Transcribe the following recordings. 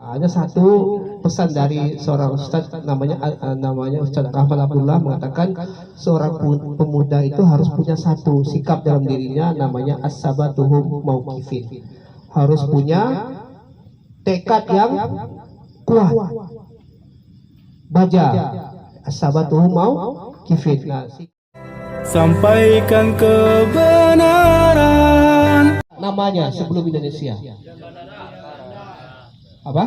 Ada satu pesan dari seorang ustadz namanya Ustadz Rahman Abdullah mengatakan seorang pemuda itu harus punya satu sikap dalam dirinya namanya as-sabatuhum mauqifin. Harus punya tekad yang kuat. Baja as-sabatuhum mauqifin. Nah, sampaikan kebenaran. namanya sebelum Indonesia apa?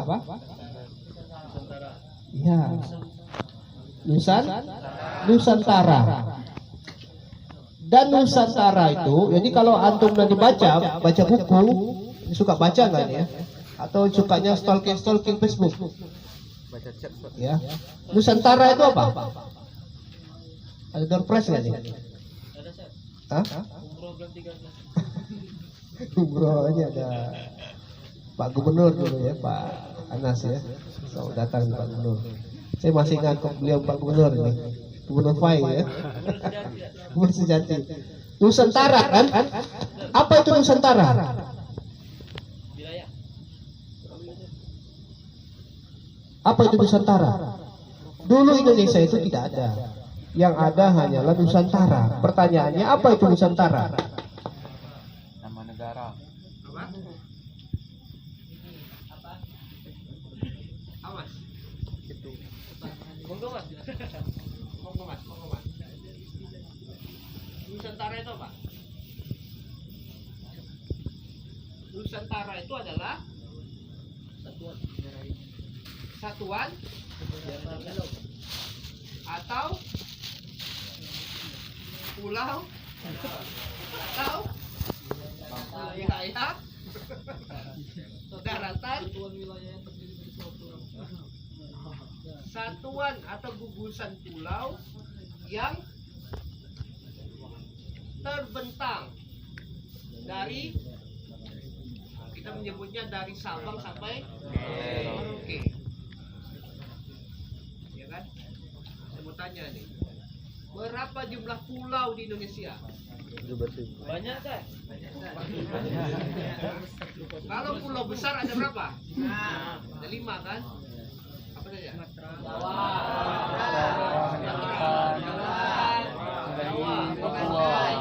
Ya, Nusantara. Dan Nusantara itu, jadi kalau antum nanti baca buku, suka baca nggak ya? Atau sukanya stalking Facebook? Ya, Nusantara itu apa? Ada door prize nggak nih? Hah? Umroh ini ada Pak Gubernur dulu ya, Pak Anas ya. So, datang Pak Gubernur. Saya masih ingat beliau Pak Gubernur ini. Gubernur Fai ya. Gubernur Sejati. Nusantara kan? Apa itu Nusantara? Apa itu Nusantara? Dulu Indonesia itu tidak ada. Yang ada hanyalah Nusantara. Pertanyaannya apa itu Nusantara? Nama negara. Awas. Gitu. Monggo Mas. Monggo Mas. Nusantara itu apa? Nusantara itu adalah satuan atau pulau atau wilayah daratan satuan atau gugusan pulau yang terbentang dari, kita menyebutnya dari Sabang sampai Merauke, ya kan? Saya mau tanya nih, berapa jumlah pulau di Indonesia? Banyak kan? Kalau pulau besar ada berapa? Ada 5 kan? Apa saja? Jawa,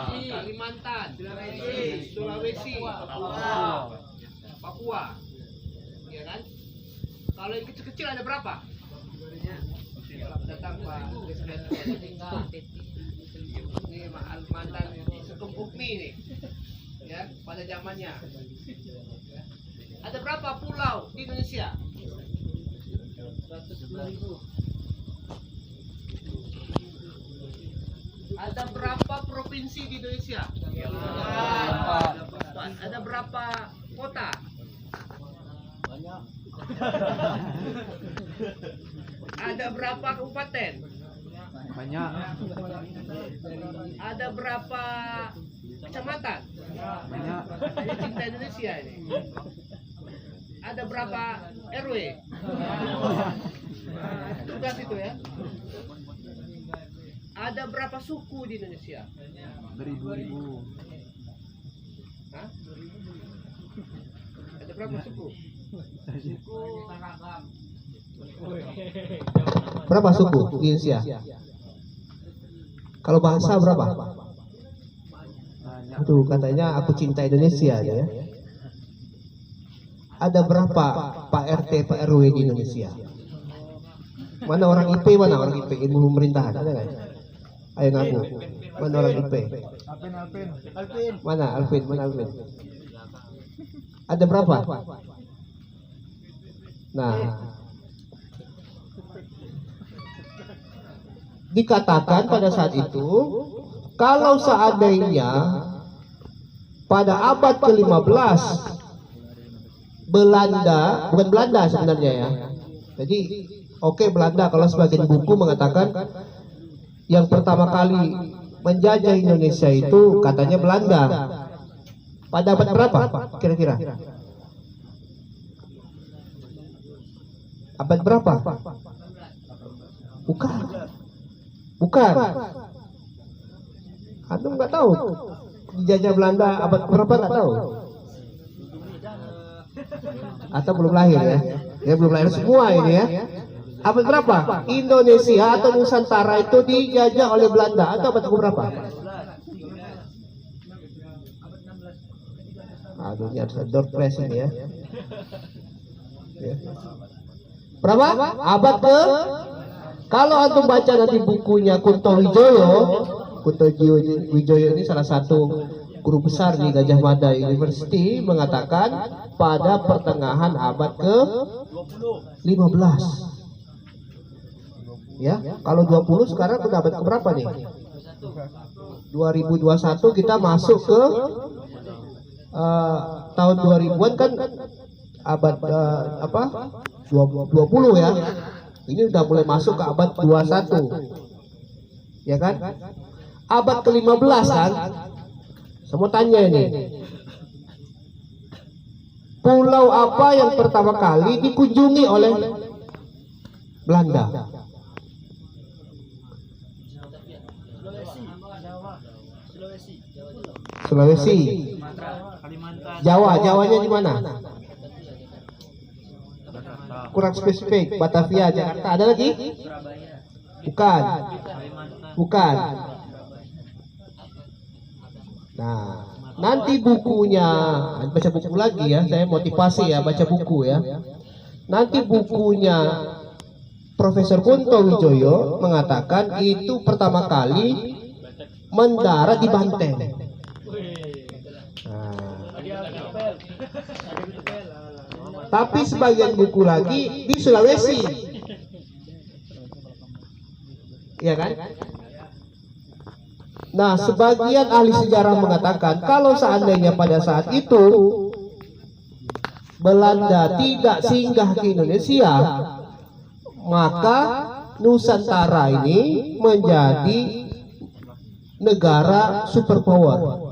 Kalimantan, Sulawesi, Papua, ya kan? Kalau yang kecil-kecil ada berapa? Datang Pak ini mantan sekempuk nih, ya pada zamannya. Ada berapa pulau di Indonesia? 110.000. Ada berapa provinsi di Indonesia? Ada berapa kota? Banyak. Ada berapa kabupaten? Banyak. Ada berapa kecamatan? Banyak. Ini cinta Indonesia ini. Ada berapa RW? Tugas itu ya. Ada berapa suku di Indonesia? Beribu-ribu. Hah? Ada berapa suku? Berapa suku di Indonesia? Kalau bahasa berapa? Aduh, katanya aku cinta Indonesia ya. Ada berapa Pak RT, Pak RW di Indonesia? Mana orang IP, mana orang IP, ilmu pemerintahan, ada nggak? Ayo ngaku. Mana orang IP? Alvin. Mana Alvin? Ada berapa? Nah, dikatakan pada saat itu, kalau seandainya pada abad ke-15 Belanda, bukan Belanda sebenarnya ya. Jadi oke, Belanda kalau sebagian buku mengatakan yang pertama kali menjajah Indonesia itu katanya Belanda. Pada abad berapa kira-kira? Abad berapa? Bukan. Antum nggak tahu dijajah Belanda abad berapa, nggak tahu? Atau belum lahir ya? Ya belum lahir semua ini ya. Abad berapa? Indonesia atau Nusantara itu dijajah oleh Belanda atau abad berapa? Aduh, ini harus ada door prize ini ya. Ya. Berapa? Abad ke? Kalau antum baca nanti bukunya Kunto Wijoyo ini salah satu guru besar di Gajah Mada University mengatakan pada pertengahan abad ke 15. Ya, kalau 20 sekarang udah abad ke berapa nih? 2021 kita masuk ke tahun 2000-an kan abad 20 ya. Ini udah mulai masuk ke abad 21. Ya kan? Abad ke-15 kan? Semua tanya ini. Pulau apa yang pertama kali dikunjungi oleh Belanda? Sulawesi. Jawanya di mana? Kurang spesifik. Batavia, Jakarta. Ada lagi? Bukan. Nah, nanti bukunya, baca buku lagi ya. Saya motivasi ya, baca buku ya. Nanti bukunya Profesor Kunto Wijoyo mengatakan itu pertama kali mendarat di Banteng. Tapi sebagian buku lagi di Sulawesi, ya kan? Nah, sebagian ahli sejarah mengatakan kalau seandainya pada saat itu Belanda tidak singgah ke Indonesia, maka Nusantara ini menjadi negara superpower.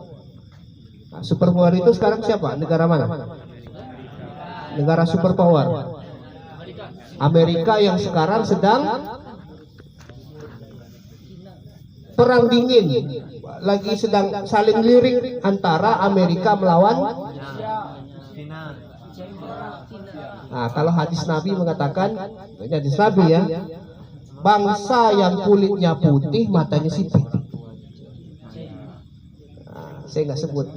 Nah, superpower itu sekarang siapa? Negara mana? Negara superpower. Amerika yang sekarang sedang perang dingin, lagi sedang saling lirik antara Amerika melawan. Nah, kalau hadis Nabi mengatakan, ini hadis Nabi ya, bangsa yang kulitnya putih matanya sipit. Nah, saya nggak sebut.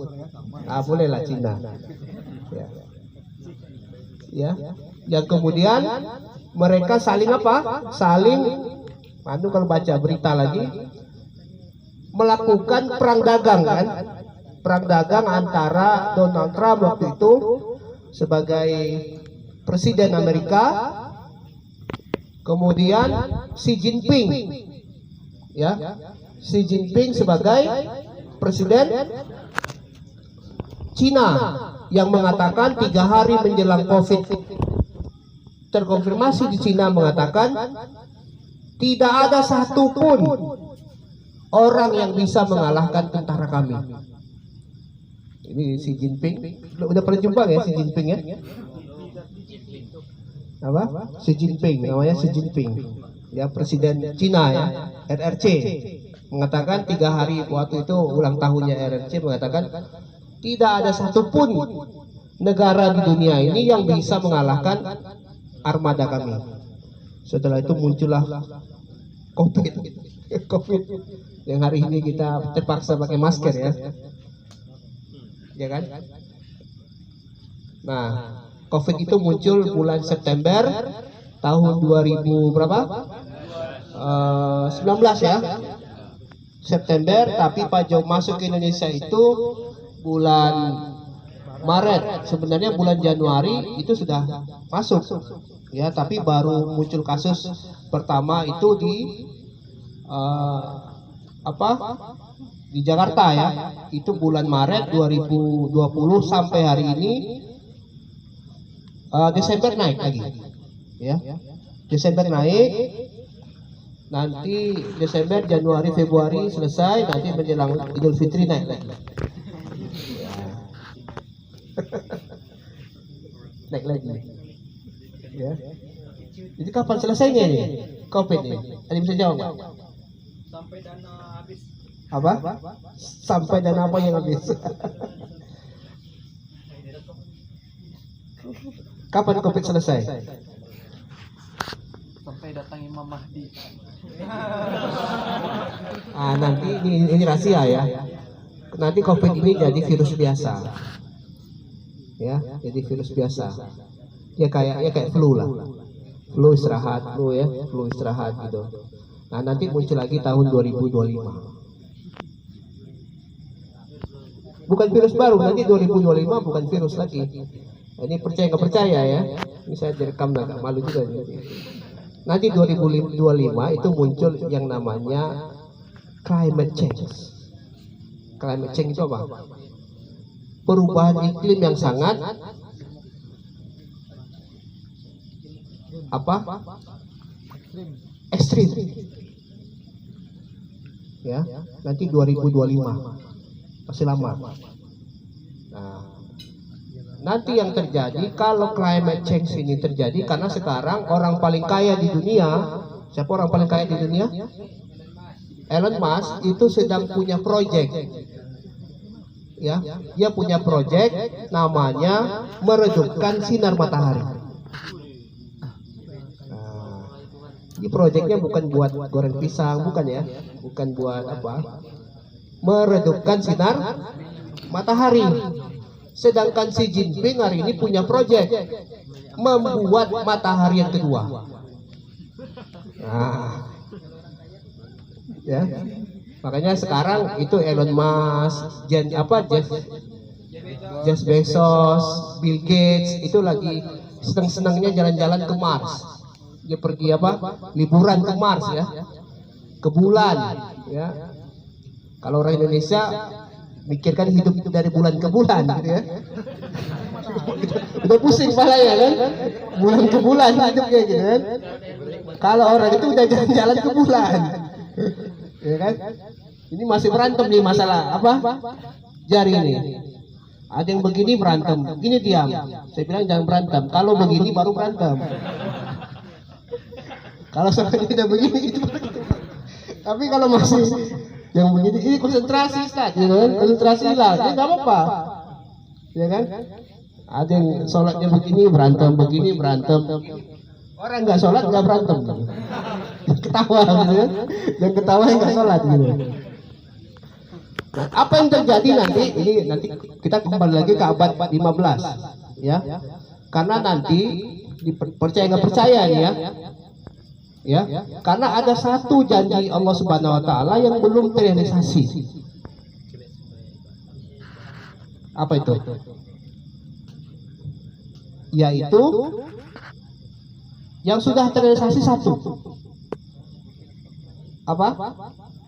Ah, bolehlah Cina. Ya. Yang kemudian mereka saling apa? Saling, kalau baca berita lagi, melakukan perang dagang kan? Perang dagang antara Donald Trump waktu itu sebagai presiden Amerika, kemudian Xi Jinping, ya, Xi Jinping sebagai presiden Cina, yang mengatakan 3 hari menjelang COVID terkonfirmasi di Cina mengatakan tidak ada satupun orang yang bisa mengalahkan tentara kami. Ini Xi Jinping, udah pernah jumpa ya Xi Jinping ya? Apa? Xi Jinping, namanya Xi Jinping, ya presiden Cina ya, RRC, mengatakan 3 hari waktu itu ulang tahunnya RRC mengatakan tidak ada satupun negara di dunia ini yang bisa mengalahkan armada kami. Setelah itu muncullah COVID yang hari ini kita terpaksa pakai masker ya kan? Nah, COVID itu muncul bulan September tahun 2000 berapa? 19 ya, September. Tapi Pak masuk ke Indonesia itu bulan Maret. Sebenarnya bulan Januari itu sudah masuk ya, tapi baru muncul kasus pertama itu di di Jakarta ya, itu bulan Maret 2020 sampai hari ini. Desember naik lagi ya, Desember naik, nanti Desember, Januari, Februari selesai, nanti menjelang Idul Fitri naik lagi. Naik lagi ya. Jadi kapan selesainya ini COVID ini? Ada bisa jawab nggak? Sampai dana habis. Apa? Sampai dana apa yang habis? Kapan COVID selesai? sampai datang Imam Mahdi. Nanti ini rahasia ya. Nanti COVID ini jadi virus biasa. Ya, jadi virus biasa. Ya kayak flu lah. Flu istirahat, flu istirahat gitu. Nah, nanti muncul lagi tahun 2025. Bukan virus baru, nanti 2025 bukan virus lagi. Ini percaya nggak percaya ya? Ini saya direkam agak malu juga. Nanti 2025 itu muncul yang namanya climate change. Climate change itu apa? Perubahan iklim yang sangat ekstrim. Ya, nanti 2025 masih lama. Nah, nanti yang terjadi kalau climate change ini terjadi karena sekarang orang paling kaya di dunia, siapa orang paling kaya di dunia? Elon Musk itu sedang punya proyek. Ya, dia punya proyek namanya meredupkan sinar matahari. Nah, ini proyeknya bukan buat goreng pisang, bukan ya, bukan buat apa, meredupkan sinar matahari. Sedangkan Xi Jinping hari ini punya proyek membuat matahari yang kedua. Nah, ya. Makanya sekarang itu Elon Musk, Jeff Bezos, Bill Gates itu lagi seneng-senengnya jalan-jalan ke Mars. Dia pergi liburan ke Mars ya, ke bulan ya. Kalau orang Indonesia mikirkan hidup dari bulan ke bulan gitu ya. Udah pusing pala ya kan, bulan ke bulan hidupnya gitu kan. Kalau orang itu udah jalan-jalan ke bulan, ya kan. Ini masih berantem nih masalah jari ini. Ada yang begini berantem, ini diam. Saya bilang jangan berantem. Kalau begini baru berantem. Kalau sampai tidak begini itu. Tapi kalau masih yang begini, ini konsentrasi Ustaz, ya kan? Konsentrasi lah, ini nggak apa-apa, ya kan? Ada yang sholatnya begini berantem, begini berantem. Orang nggak sholat nggak berantem, ketawa gitu kan? Yang ketawa yang nggak sholat gitu. Nah, apa yang terjadi nanti? Ini nanti kita kembali lagi ke abad 15, ya. Karena nanti percaya nggak percaya nih ya, karena ada satu janji Allah Subhanahu Wa Taala yang belum terrealisasi. Apa itu? Yaitu yang sudah terrealisasi satu. Apa?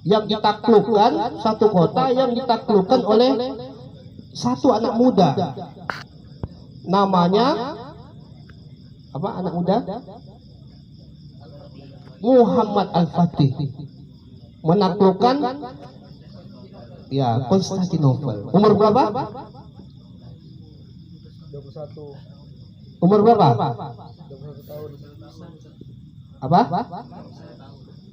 Yang ditaklukkan satu kota yang ditaklukkan oleh satu anak muda. Namanya apa anak muda? Muhammad Al-Fatih. Menaklukkan ya Konstantinopel. Umur berapa? 21. Umur berapa? 21 tahun. Apa?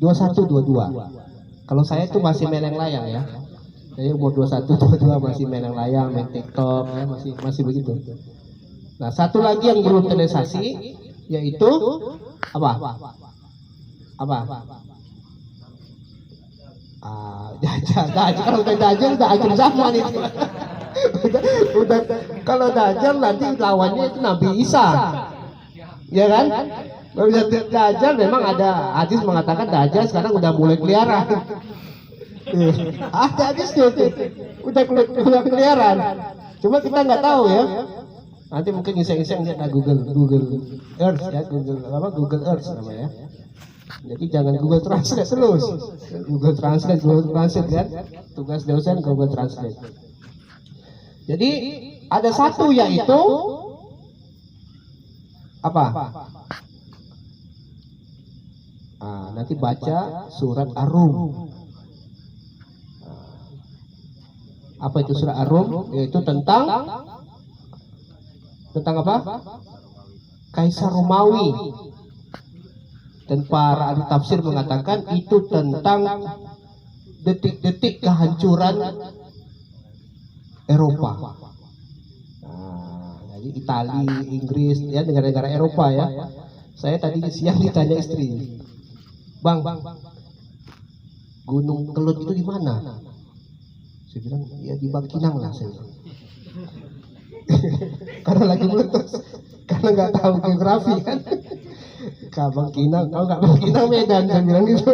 21 22. Kalau saya itu masih main yang layang ya. Saya umur 21 22 masih main yang layang, main TikTok ya, masih begitu. Nah, satu lagi yang belum terrealisasi yaitu apa? Dajjal. Kalau udah Dajjal udah akhir zaman itu. udah kalau Dajjal nanti lawannya itu Nabi Isa. Ya kan? Kalau Dajjal memang ada hadis mengatakan Dajjal sekarang udah mulai keliaran. Ada hadisnya tuh. Udah keliaran. Cuma kita nggak tahu ya. Nanti mungkin iseng-iseng lihat Google Earth ya, Google Earth namanya. Jadi jangan Google Translate terus. Google Translate ya. Tugas dosen Google Translate. Jadi ada satu yaitu apa? Nanti baca surat Ar-Rum. Apa itu surat Ar-Rum? Yaitu tentang apa? Kaisar Romawi. Dan para ahli tafsir mengatakan itu tentang detik-detik kehancuran Eropa. Nah, jadi Italia, Inggris, ya negara-negara Eropa ya. Saya tadi siang ditanya istri, Bang, Gunung Kelut itu di mana? Saya bilang, ya di Bangkinang lah saya bilang. Karena lagi meletus, karena nggak tahu geografi kan. Ke Bangkinang, tahu nggak Bangkinang Medan, saya bilang gitu.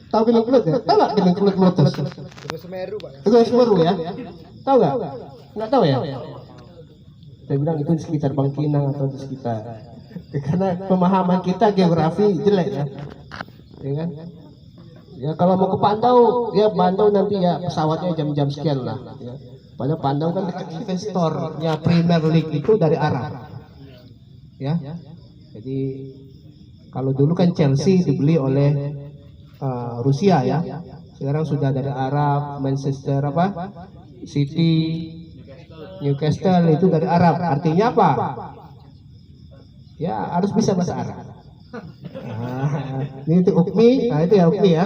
Tahu Gunung Kelut ya? Tahu nggak Gunung Kelut meletus? Gunung Semeru, Pak. Gunung Semeru ya? Tahu nggak? Nggak tahu ya? Saya bilang itu di sekitar Bangkinang atau di sekitar. Karena pemahaman kita geografi jelek ya, ya kan? Ya kalau mau ke Pandau, ya Pandau nanti ya pesawatnya jam-jam sekian lah. Ya. Padahal Pandau kan dekat investornya Premier League itu dari Arab. Ya, jadi kalau dulu kan Chelsea dibeli oleh Rusia ya. Sekarang sudah dari Arab, Manchester apa, City, Newcastle itu dari Arab. Artinya apa? Ya harus bisa bahasa Arab. Ini itu UKMI, nah itu ya UKMI ya.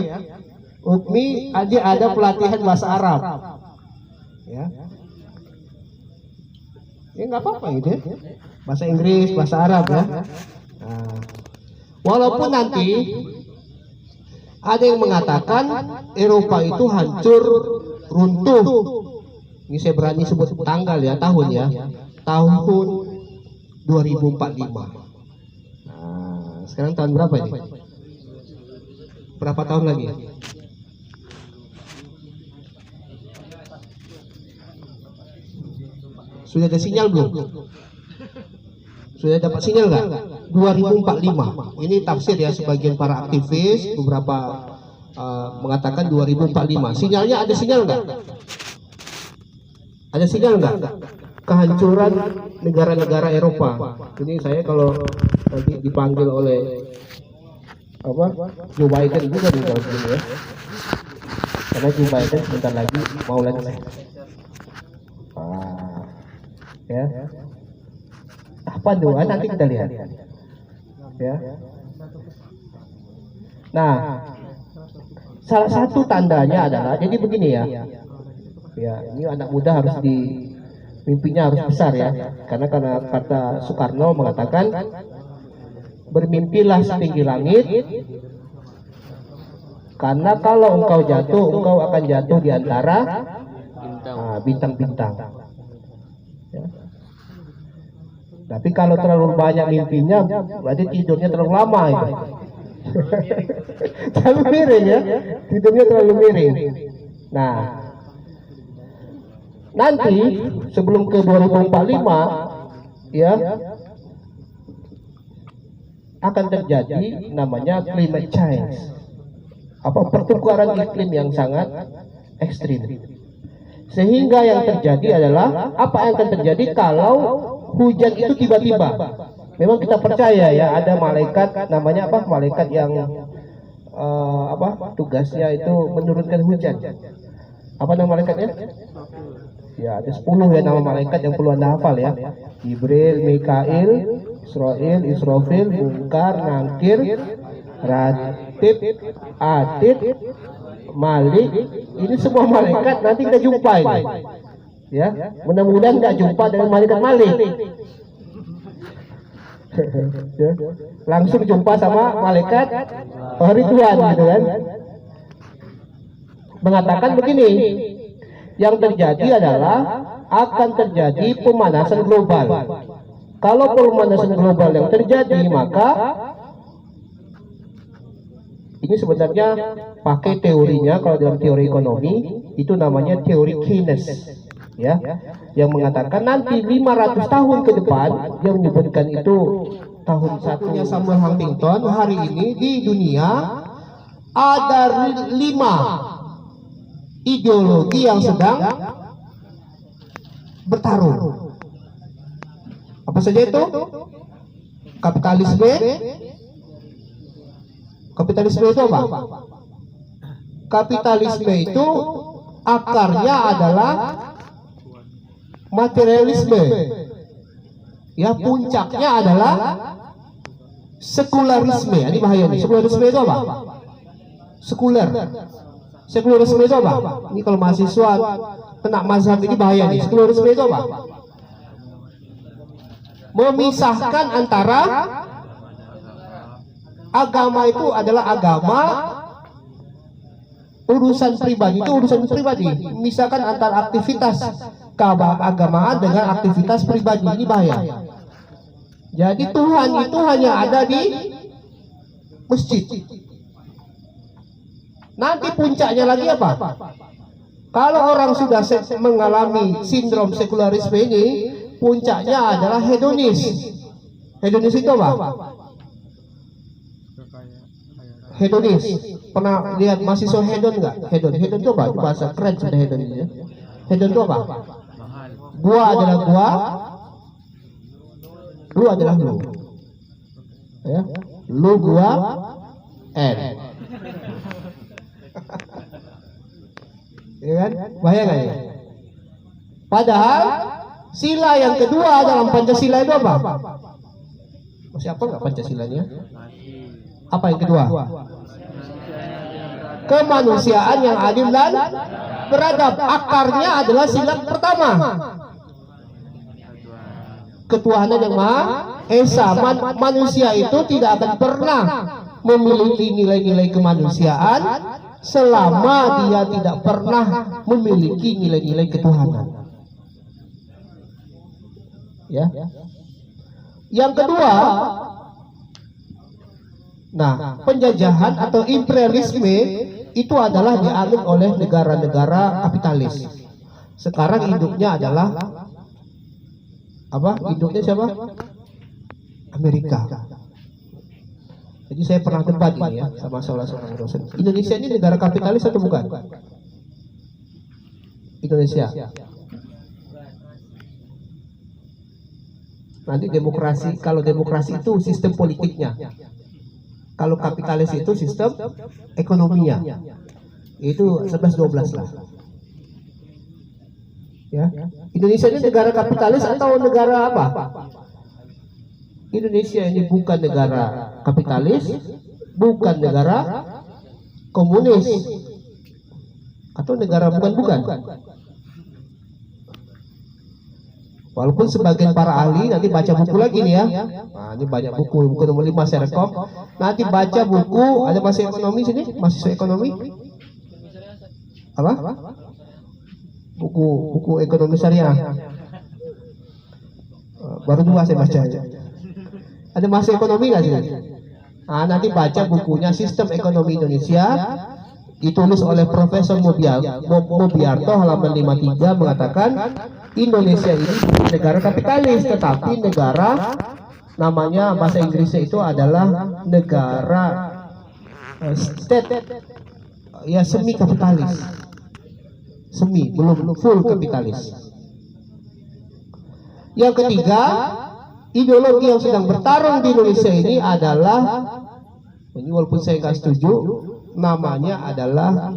UKMI ada pelatihan bahasa Arab. Ya. Ya nggak apa-apa gitu ya. Bahasa Inggris, bahasa Arab ya. Nah, walaupun nanti ada yang mengatakan Eropa itu hancur, runtuh. Ini saya berani sebut tanggal ya, tahun ya. Tahun 2045. Nah, sekarang tahun berapa ini? Berapa tahun lagi? Sudah ada sinyal belum? Sudah dapat sinyal nggak? 2045. Ini tafsir ya sebagian para aktivis, beberapa mengatakan 2045. Sinyalnya ada sinyal nggak? Ada sinyal nggak? Kehancuran negara-negara Eropa. Ini saya kalau nanti dipanggil oleh apa Joe Biden juga di dalam sini ya. Karena Joe Biden sebentar lagi mau lancar. Ya. Apa doa nanti kita lihat. Ya. Nah, salah satu tandanya adalah jadi begini ya. Ya, ini anak muda harus mimpinya harus besar ya. Karena kata Soekarno mengatakan bermimpilah setinggi langit. Karena kalau engkau jatuh, engkau akan jatuh di antara bintang-bintang. Ya. Tapi kalau terlalu banyak mimpinya, berarti tidurnya terlalu lama itu. Terlalu miring ya, tidurnya terlalu miring. Nah, nanti sebelum ke 2045, ya akan terjadi namanya climate change, pertukaran iklim yang sangat ekstrim. Sehingga yang terjadi adalah apa yang akan terjadi kalau hujan itu tiba-tiba. Memang kita percaya ya ada malaikat namanya malaikat yang tugasnya itu menurunkan hujan. Apa nama malaikatnya? Ya ada 10 ya nama malaikat yang perlu Anda hafal ya. Jibril, Mikail, Israfil, Munkar, Nakir, Ratib, Atid, Malik. Ini semua malaikat nanti kita jumpa ini. Ya, mudah-mudahan nggak jumpa dengan malaikat Malik. Ya, langsung jumpa sama malaikat Ridwan gitu kan. Mengatakan begini, yang terjadi adalah akan terjadi pemanasan global. Kalau pemanasan global yang terjadi, maka ini sebenarnya pakai teorinya, kalau dalam teori ekonomi itu namanya teori Keynes ya, yang mengatakan nanti 500 tahun ke depan, yang menyebutkan itu tahun satunya Samuel Huntington. Hari ini di dunia ada 5 ideologi yang sedang bertarung. Apa saja itu? Kapitalisme itu apa? Kapitalisme itu akarnya adalah materialisme. Ya, puncaknya adalah sekularisme. Ini bahaya nih. Sekularisme itu apa? Sekularisme itu apa? Ini kalau mahasiswa kena mazhab ini bahaya nih. Sekularisme itu apa? memisahkan antara agama itu adalah agama, urusan pribadi itu urusan pribadi. Misalkan antara aktivitas keagamaan dengan aktivitas pribadi, ini bahaya. Jadi Tuhan itu hanya ada di masjid. Nanti puncaknya lagi apa? Kalau orang sudah mengalami sindrom sekularisme ini, puncaknya adalah hedonis. Hedonis itu apa? Hedonis. Pernah lihat mahasiswa hedon nggak? Hedon. Hedon itu apa? Bahasa keren sudah hedon ini ya. Hedon itu apa? Gua adalah gua. Lu adalah lu. Ya. Lu gua N. Ya kan? Bahaya nggak ya? Padahal sila yang kedua dalam Pancasila itu apa? Masih apa nggak Pancasilanya? Apa yang kedua? Kemanusiaan yang adil dan beradab. Akarnya adalah sila pertama. Ketuhanan yang Maha Esa. Manusia itu tidak akan pernah memiliki nilai-nilai kemanusiaan selama dia tidak pernah memiliki nilai-nilai ketuhanan. Ya. Yang kedua, nah, penjajahan atau imperialisme itu adalah dianut oleh negara-negara kapitalis. Sekarang induknya adalah apa? Induknya siapa? Amerika. Jadi saya pernah debat ini ya sama salah seorang dosen. Indonesia ini negara kapitalis atau bukan? Indonesia. Nanti demokrasi, kalau demokrasi itu sistem politiknya. Kalau kapitalis itu sistem ekonominya. Itu 11-12 lah. Ya. Indonesia ini negara kapitalis atau negara apa? Indonesia ini bukan negara kapitalis, bukan negara komunis, atau negara bukan. Walaupun sebagian para ahli nanti baca buku lagi nih ya. Nah, ini banyak buku nomor 5 saya rekam. Nanti baca buku, ada mahasiswa ekonomi sini, mahasiswa ekonomi. Apa? Buku ekonomi syariah. Baru 2 saya baca aja. Ada mahasiswa ekonomi nggak sih? Nah, nanti baca bukunya Sistem Ekonomi Indonesia, ditulis oleh Profesor Mobiarto, halaman 53, mengatakan Indonesia ini bukan negara kapitalis, tetapi negara, namanya bahasa Inggrisnya itu adalah negara state, ya semi kapitalis, belum full kapitalis. Yang ketiga, ideologi yang sedang bertarung di Indonesia ini adalah, ini walaupun saya nggak setuju, namanya adalah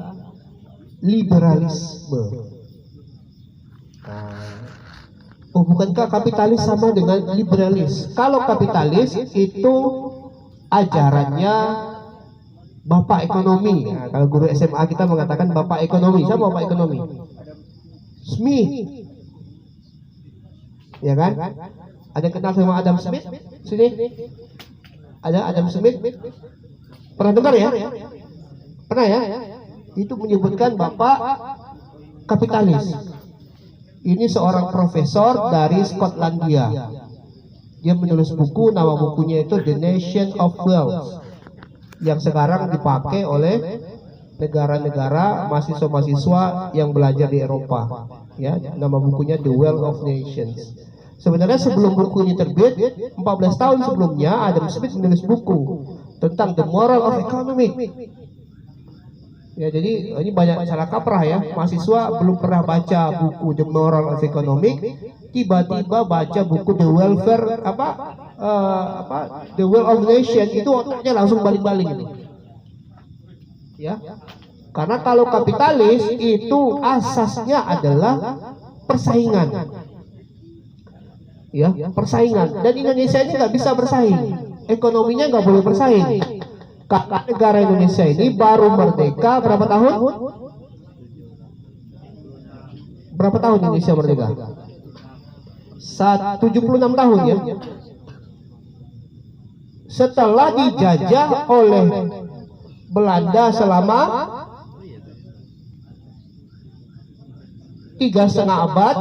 liberalisme. Oh, bukankah kapitalis sama dengan liberalis? Kalau kapitalis itu ajarannya bapak ekonomi. Nah, kalau guru SMA kita mengatakan bapak ekonomi. Siapa bapak ekonomi? Smith. Ya kan? Ada kenal sama Adam Smith? Sini. Ada Adam Smith? Pernah dengar ya? Pernah ya? Itu menyebutkan bapak kapitalis. Ini seorang profesor dari Skotlandia. Dia menulis buku, nama bukunya itu The Nation of Wealth, yang sekarang dipakai oleh negara-negara mahasiswa-mahasiswa yang belajar di Eropa. Ya, nama bukunya The Wealth of Nations. Sebenarnya sebelum buku ini terbit, 14 tahun sebelumnya Adam Smith menulis buku tentang The Moral of Economic. Ya, jadi ini banyak salah kaprah ya. Mahasiswa belum pernah baca buku The Moral of Economic, tiba-tiba baca buku The Welfare The Wealth of Nation, itu otaknya langsung balik-balik itu. Ya. Karena kalau kapitalis itu asasnya adalah persaingan. Ya, persaingan. Dan Indonesia ini nggak bisa bersaing. Ekonominya nggak boleh bersaing. Karena negara Indonesia ini baru merdeka berapa tahun? Berapa tahun Indonesia merdeka? 1945. 76 tahun ya. Setelah dijajah oleh Belanda selama 3,5 abad,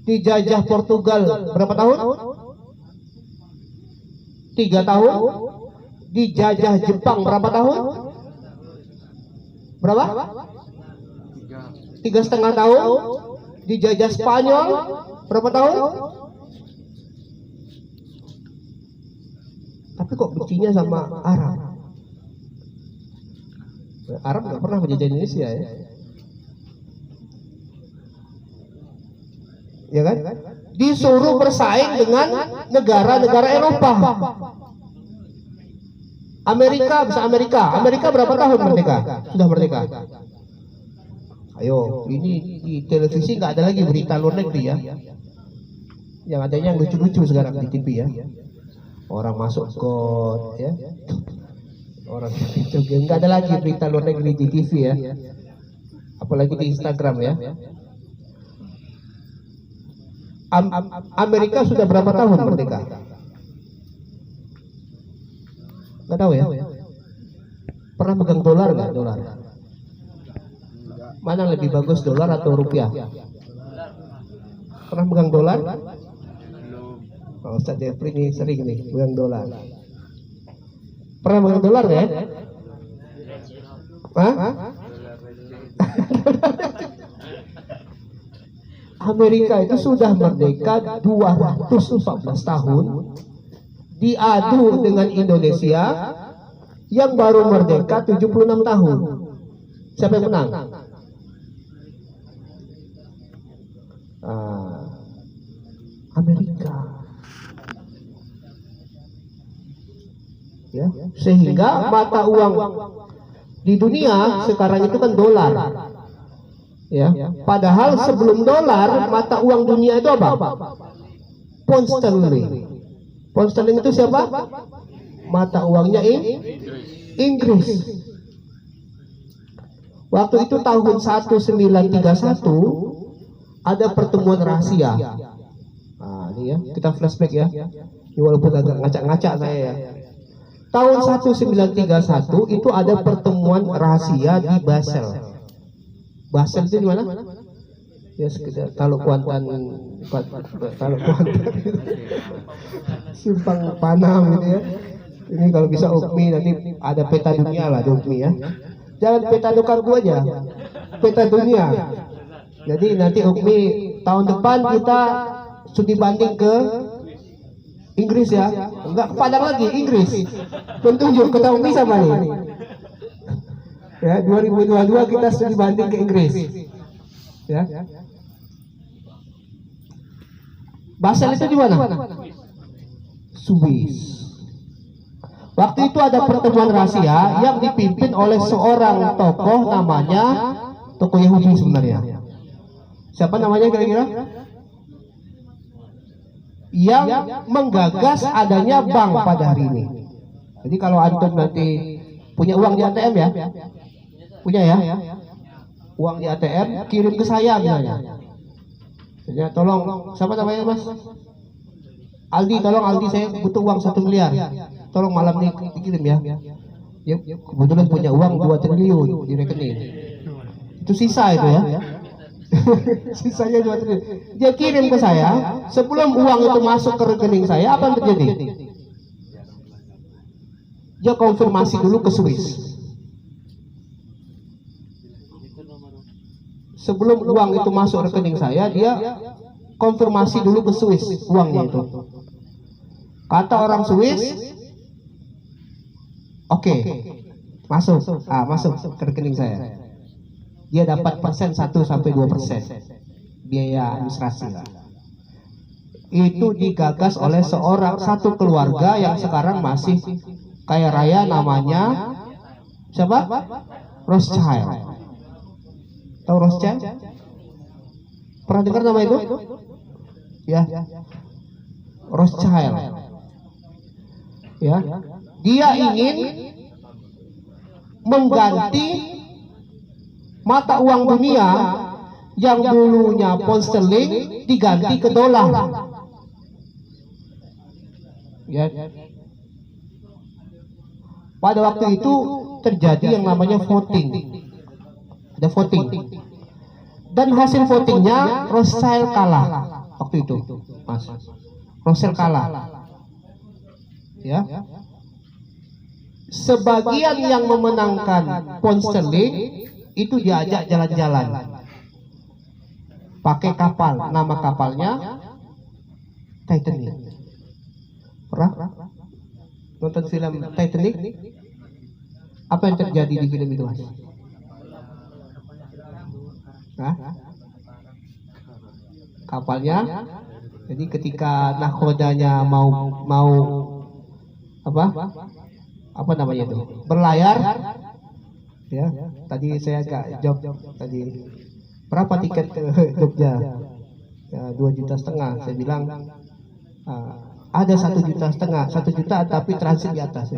dijajah Portugal berapa tahun? 3 tahun. Dijajah Jepang berapa tahun? Berapa? 3,5 tahun. Dijajah Spanyol berapa tahun? Tapi kok bencinya sama Arab? Arab nggak pernah menjajah Indonesia ya. Ya kan? Disuruh bersaing dengan negara-negara Eropa. Amerika berapa tahun merdeka? Sudah merdeka. Ayo, ini di televisi nggak ada lagi berita luar negeri ya. Yang adanya yang lucu-lucu sekarang di TV ya. Orang masuk got ya. Orang itu nggak ada lagi berita luar negeri di TV ya. Apalagi di Instagram ya. Amerika sudah berapa tahun merdeka? Nggak tahu ya. Pernah megang dolar nggak? Dolar. Mana lebih bagus, dolar atau rupiah? Pernah megang dolar? Oh, Ustaz Jeffrey ini sering nih megang dolar. Pernah megang dolar nggak? Hah? Amerika itu sudah merdeka 214 tahun, diadu dengan Indonesia yang baru merdeka 76 tahun. Siapa yang menang? Amerika. Ya, sehingga mata uang di dunia sekarang itu kan dolar. Ya, padahal sebelum dolar mata uang dunia itu apa? Pound sterling. Pound sterling itu siapa? Mata uangnya Inggris. Waktu itu tahun 1931 ada pertemuan rahasia. Nah, ini ya, kita flashback ya. Ini walaupun agak ngacak-ngacak saya ya. Tahun 1931 itu ada pertemuan rahasia di Basel. Basel itu di mana? Ya sekitar Teluk Kuantan, Simpang Panam gitu ya. Ini kalau bisa Ukmi nanti ada peta dunia lah di Ukmi ya. Jangan peta Dokargo aja, peta dunia. Jadi nanti Ukmi tahun depan kita studi banding ke Inggris ya. Enggak, Padang lagi, Inggris. Tunjuk ke Ukmi sama nih. Ya, 2022 kita studi banding ke Inggris. Ya. Basel itu di mana? Swiss. Waktu itu ada pertemuan rahasia yang dipimpin oleh seorang tokoh namanya tokoh Yahudi sebenarnya. Siapa namanya kira-kira? Yang menggagas adanya bank pada hari ini. Jadi kalau antum nanti punya uang di ATM ya, punya ya, uang di ATM kirim ke saya misalnya. Ya, tolong, siapa namanya Mas? Aldi, tolong Aldi, saya butuh uang 1 miliar. Tolong malam ini dikirim ya. Ya, kebetulan punya uang 2 triliun di rekening. Itu sisa itu ya. Sisanya 2 triliun. Dia kirim ke saya, sebelum uang itu masuk ke rekening saya, apa yang terjadi? Dia konfirmasi dulu ke Swiss. Sebelum uang itu masuk rekening saya, dia konfirmasi dulu ke Swiss uangnya itu. Kata orang Swiss, oke, masuk ke rekening saya. Dia dapat persen 1-2% biaya administrasi. Itu digagas oleh satu keluarga yang sekarang masih kaya raya, namanya siapa? Rothschild. Tahu Rothschild? Pernah dengar nama itu? Ya, Rothschild. Ya, dia ingin mengganti mata uang dunia yang dulunya pound sterling diganti ke dolar. Ya. Pada waktu itu terjadi yang namanya voting. Ada voting. Dan hasil votingnya Rothschild kalah waktu itu, Mas. Rothschild kalah. Ya. Sebagian yang memenangkan pound sterling itu diajak jalan-jalan. Pakai kapal, nama kapalnya Titanic. Pernah nonton film Titanic? Apa yang terjadi di film itu, Mas? Hah? Kapalnya, jadi ketika nahkodanya mau apa namanya itu, berlayar, ya. Tadi saya agak job tadi. Berapa tiket ke Jogja? Ya, 2,5 juta. Saya bilang ada 1,5 juta, 1 juta tapi transit di atas.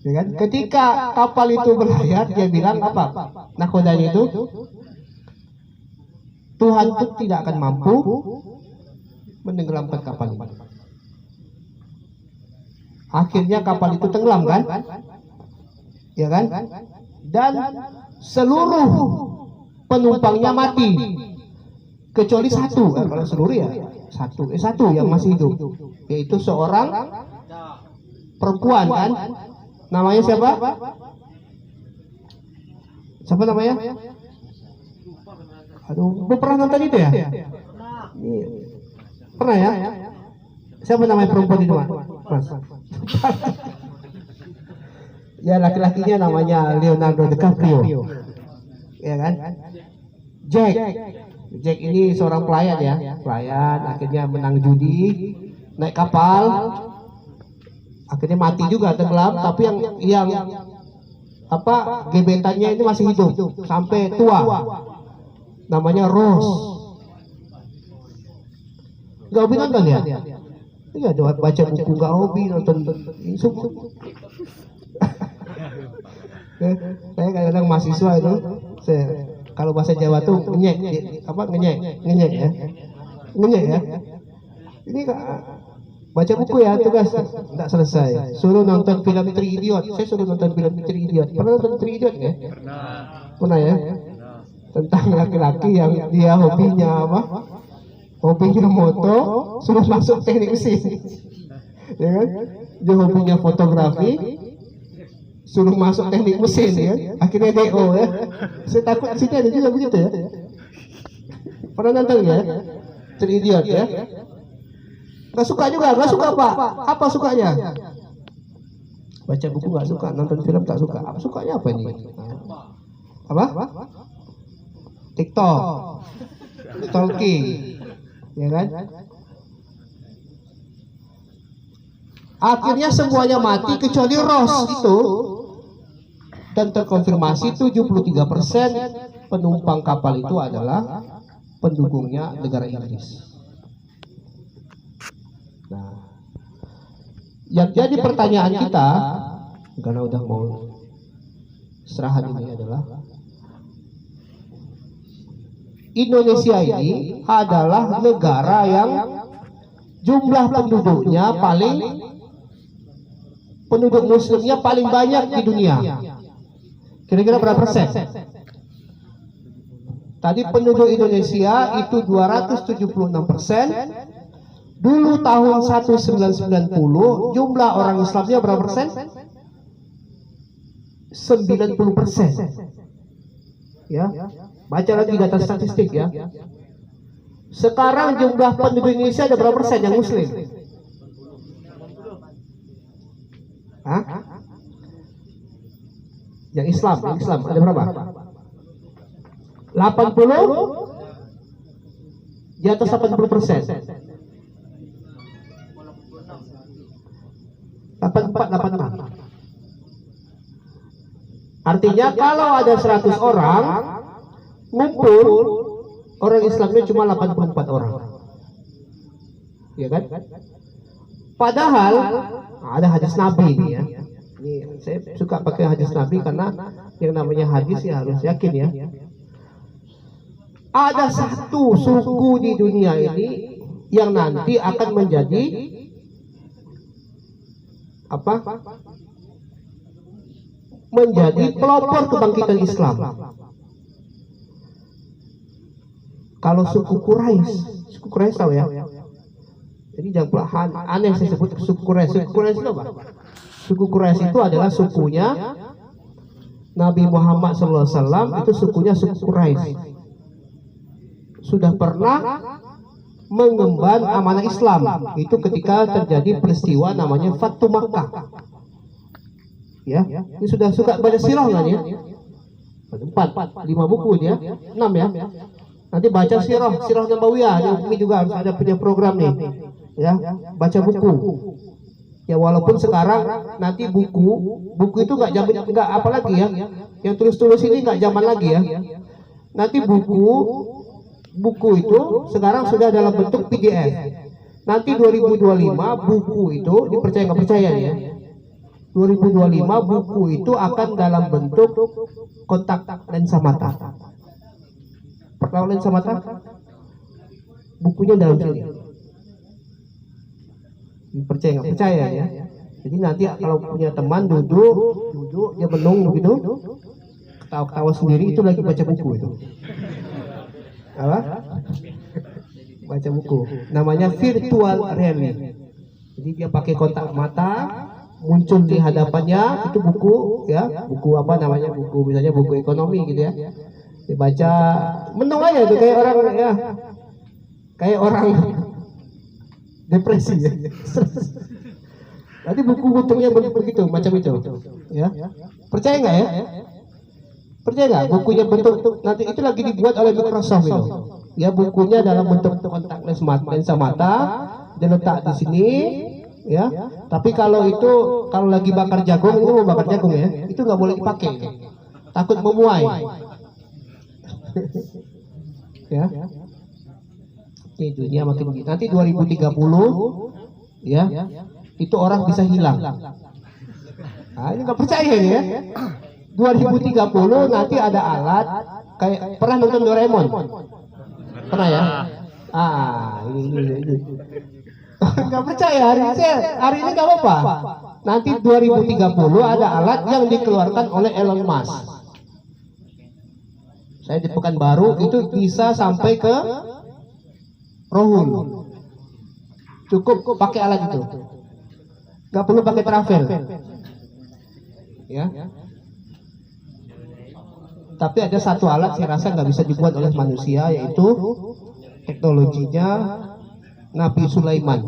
Ya, kan? Ketika kapal itu berlayar, dia bilang apa? Nakodanya itu, Tuhan pun tidak akan mampu menenggelamkan kapal ini. Akhirnya kapal itu tenggelam, kan? Ya kan? Dan seluruh penumpangnya mati kecuali satu. Kalau seluruh ya satu yang masih hidup, yaitu seorang perempuan, kan? Namanya siapa? Siapa namanya? Aduh, pernah nonton itu ya? Pernah ya? Siapa namanya perempuan itu, Mas? Ya, laki-lakinya namanya Leonardo DiCaprio, ya kan? Jack ini seorang pelayan, ya, pelayan. Akhirnya menang judi, naik kapal, akhirnya mati juga, tenggelam. Tapi yang gebetannya ini masih hidup sampai tua, namanya Rose. Gak hobi nonton ya? Iya, baca buku gak hobi nonton. Saya kadang-kadang mahasiswa itu, kalau bahasa Jawa tuh ngenyek ya. Ini baca buku ya, tugas tidak selesai. Suruh nonton film Three Idiot. Saya suruh nonton film Three Idiot. Pernah nonton Three Idiot ya? Pernah ya? Tentang laki-laki yang dia hobinya apa? Hobinya moto, suruh masuk teknik mesin. Ya kan? Dia hobinya fotografi, suruh masuk teknik mesin, ya. Akhirnya DO, ya. Saya takut sini ada juga begitu, ya. Pernah nonton ya? Three Idiot, ya. Gak suka juga, gak suka Pak. Apa sukanya? Baca buku gak suka, nonton film tak suka. Apa sukanya apa ini? Apa? TikTok, stalking, ya kan? Akhirnya semuanya mati kecuali Ross itu, dan terkonfirmasi 73% penumpang kapal itu adalah pendukungnya negara Inggris. Nah, yang jadi pertanyaan kita, karena udah mau serahan ini adalah, Indonesia ini adalah negara yang jumlah penduduknya penduduk muslimnya paling banyak di dunia. Kira-kira berapa persen? Tadi penduduk Indonesia itu 276%. Dulu tahun 1990 jumlah orang Islamnya berapa persen? 90%. Ya, baca lagi data statistik ya. Sekarang jumlah penduduk Indonesia ada berapa persen yang Muslim? Hah? Yang Islam ada berapa? 80? Di atas 80%. 84, 86. Artinya kalau ada 100 orang ngumpul, orang Islamnya cuma 84 orang. Ya kan? Padahal ada hadis Nabi ini ya. Ini saya suka pakai hadis Nabi karena yang namanya hadis ya harus yakin ya. Ada satu suku di dunia ini yang nanti akan menjadi apa? Menjadi pelopor kebangkitan Islam. Kalau suku Quraisy tahu ya. Jadi jangan pula aneh saya sebut suku Quraisy. Suku Quraisy itu apa? Suku Quraisy itu adalah sukunya Nabi Muhammad SAW, itu sukunya suku Quraisy. Sudah pernah mengemban amanah Islam. Itu ketika terjadi peristiwa namanya Fatu Makkah. Ya, ini sudah suka baca sirah kan ya? 4, 5 buku dia, 6 ya. Nanti baca sirah Nabawiyah, ini juga harus ada punya program nih. Ya, baca buku. Ya walaupun sekarang nanti buku itu nggak apa lagi ya, yang tulis ini nggak zaman lagi ya. Nanti buku itu sekarang sudah dalam bentuk PDF. Nanti 2025 buku itu dipercaya nggak percaya ya. 2025 buku itu akan dalam bentuk kontak lensa mata. Pernah lensa mata? Bukunya dalam sini. Percaya nggak percaya ya. Jadi nanti kalau punya teman duduk dia menung begitu, ketawa sendiri, itu lagi baca buku itu. Apa? Baca buku. Namanya virtual reality. Jadi dia pakai kontak mata, muncul di hadapannya itu buku ya, buku apa namanya, buku misalnya buku ekonomi gitu ya. Dibaca menung aja itu kayak orang ya. Kayak orang depresi ya. Nanti buku-bukunya begitu macam itu ya. Percaya nggak ya? Percaya nggak bukunya bentuk nanti itu lagi dibuat oleh Microsoft itu ya, bukunya dalam bentuk kontak lensa mata, dia letak di sini ya. Tapi kalau lagi bakar jagung, ini mau bakar jagung ya, itu nggak boleh dipakai, takut memuai ya. Ini dunia makin begini. Nanti 2030 ya, itu orang bisa hilang. Nah, ini nggak percaya nih ya. 2030 nanti ada alat kayak, pernah nonton Doraemon? Pernah ya? Ini. Nggak percaya hari ini nggak apa-apa. Nanti 2030 ada alat yang dikeluarkan oleh Elon Musk. Saya di Pekanbaru itu bisa sampai ke Rohul, cukup pakai alat itu, nggak perlu pakai travel, ya. Tapi ada satu alat saya rasa nggak bisa dibuat oleh manusia, yaitu teknologinya Nabi Sulaiman.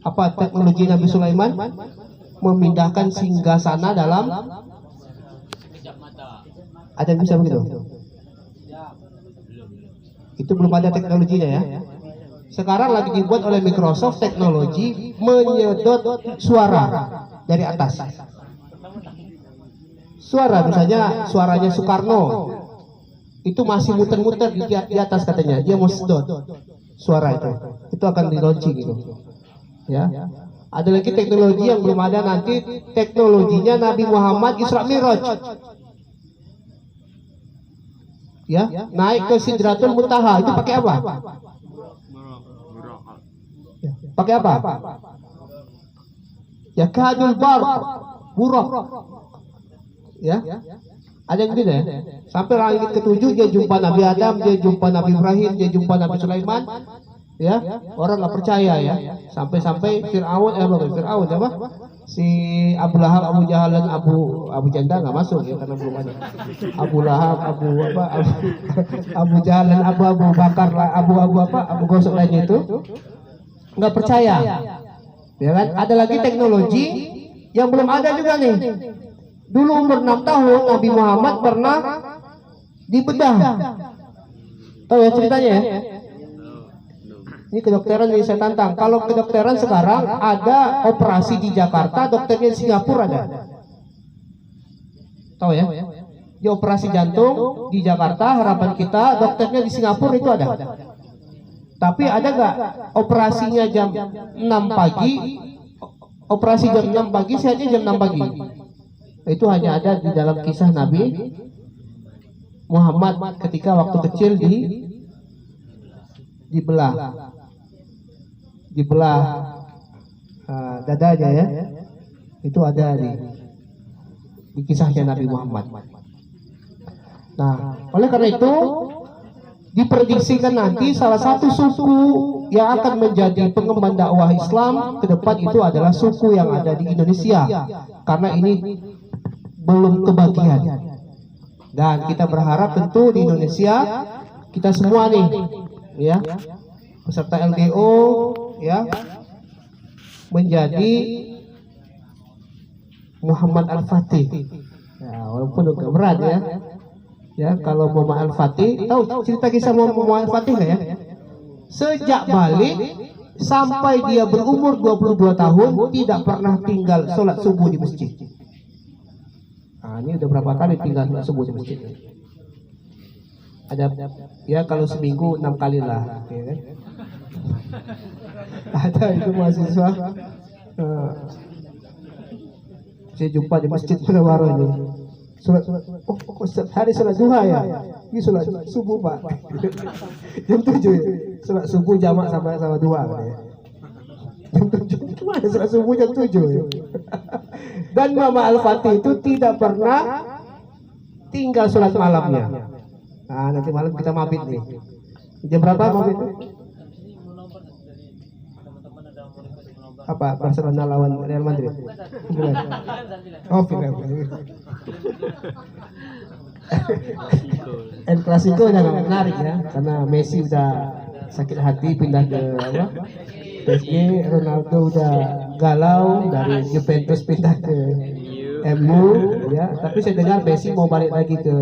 Apa teknologi Nabi Sulaiman? Memindahkan singgasana dalam. Ada yang bisa begitu? Itu belum ada teknologinya ya. Sekarang lagi dibuat oleh Microsoft teknologi menyedot suara dari atas. Suara misalnya suaranya Soekarno itu masih muter-muter di atas katanya, dia mau sedot suara itu akan di launching gitu. Ya. Ada lagi teknologi yang belum ada, nanti teknologinya Nabi Muhammad Isra Mi'raj. Ya, naik ke Sidratul Muntaha, itu pakai apa? Ya, pakai apa? Ya kadul buruk. Ya, ada yang gitu ya. Sampai langit ketujuh dia jumpa Nabi Adam, dia jumpa Nabi Ibrahim, dia jumpa Nabi Sulaiman. Ya, orang nggak percaya ya. Sampai Fir'aun apa? Si Abu Lahab, Abu Jahal dan Abu Janda nggak masuk ya karena belum ada. Abu Lahab, Abu Jahal dan Abu Bakar, Abu Gosok lain itu nggak percaya. Ya kan? Ada lagi teknologi yang belum ada juga nih. Dulu umur 6 tahun Nabi Muhammad pernah dibedah. Tahu ya ceritanya ya? Ini kedokteran yang saya tantang. Kalau kedokteran sekarang ada operasi di Jakarta, dokternya di Singapura ada. Tahu ya? Di operasi jantung di Jakarta, harapan kita dokternya di Singapura itu ada. Tapi ada nggak operasinya jam 6 pagi, operasi jam 6 pagi, sehatnya jam 6 pagi. Itu hanya ada di dalam kisah Nabi Muhammad ketika waktu kecil dibelah dadanya ya. Itu ada di kisahnya Nabi Muhammad. Nah, oleh karena itu diprediksikan nanti salah satu suku yang akan menjadi pengemban dakwah Islam ke depan itu adalah suku yang ada di Indonesia, karena ini belum kebagian. Dan kita berharap tentu di Indonesia kita semua nih ya, peserta LDO ya, menjadi Muhammad Al-Fatih. Ya, walaupun agak berat ya. Ya, kalau Muhammad Al-Fatih, tahu cerita kisah Muhammad Al-Fatih nggak ya? Sejak balik sampai dia berumur 22 tahun tidak pernah tinggal sholat subuh di masjid. Nah, ini udah berapa kali tinggal sholat subuh di masjid? Ada ya, kalau seminggu 6 kali lah, ya kan? Ada itu mahasiswa. Saya jumpa di masjid Munawwarah ini. Setiap hari sholat duha ya? Ini sholat subuh Pak. Jam 7 ya? Sholat subuh jamak sama duha ya? Jam 7, gimana sholat subuh jam 7 ya? Dan Mama Al-Fatih itu tidak pernah tinggal sholat malamnya. Nah, nanti malam kita mabit nih. Jam berapa mabit? Apa? Barcelona lawan Real Madrid? Bukan. Oh, final. El Clasico udah gak menarik ya, karena Messi udah sakit hati pindah ke apa? PSG, Ronaldo udah galau dari Juventus pindah ke MU ya. Tapi saya dengar Messi mau balik lagi ke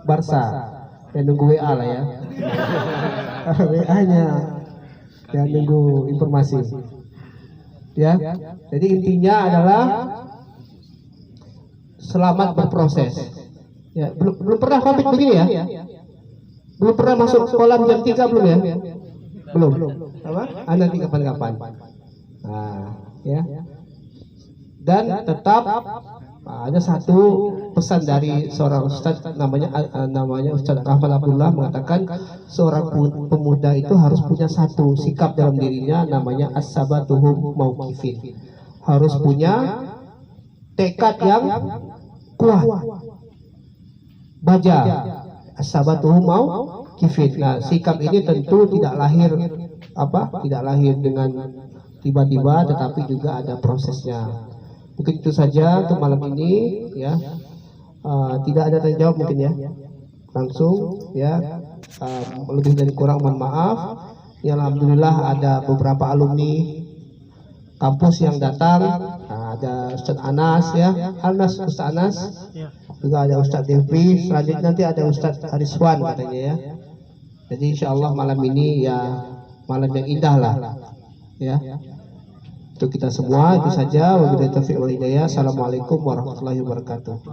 Barca. Ya nunggu WA lah ya. WA-nya ya, nunggu informasi. Ya, jadi intinya adalah selamat berproses. Ya, belum pernah covid begini ya? Belum pernah masuk kolam jam 3 belum ya? Belum. Apa? Nanti kapan-kapan. Nah, ya. Dan tetap ada satu pesan dari seorang ustadz namanya Ustadz Rahman Abdullah, mengatakan seorang pemuda itu harus punya satu sikap dalam dirinya, namanya as-sabatuhum mauqifin. Harus punya tekad yang kuat. Baja as-sabatuhum mauqifin. Nah, sikap ini tentu tidak lahir dengan tiba-tiba, tetapi juga ada prosesnya. Mungkin itu saja untuk malam ini ya. Tidak ada tanya jawab mungkin ya. Langsung ya. Lebih dan kurang mohon maaf. Ya, alhamdulillah ada beberapa alumni kampus yang datang. Ada Ustadz Anas ya. Ustadz Anas. Juga ada Ustadz Devi. Selanjutnya nanti ada Ustadz Ariswan katanya ya. Jadi insya Allah malam ini ya malam yang indah lah ya. Untuk kita semua itu saja. Wabillahi taufiq wal hidayah. Assalamualaikum warahmatullahi wabarakatuh.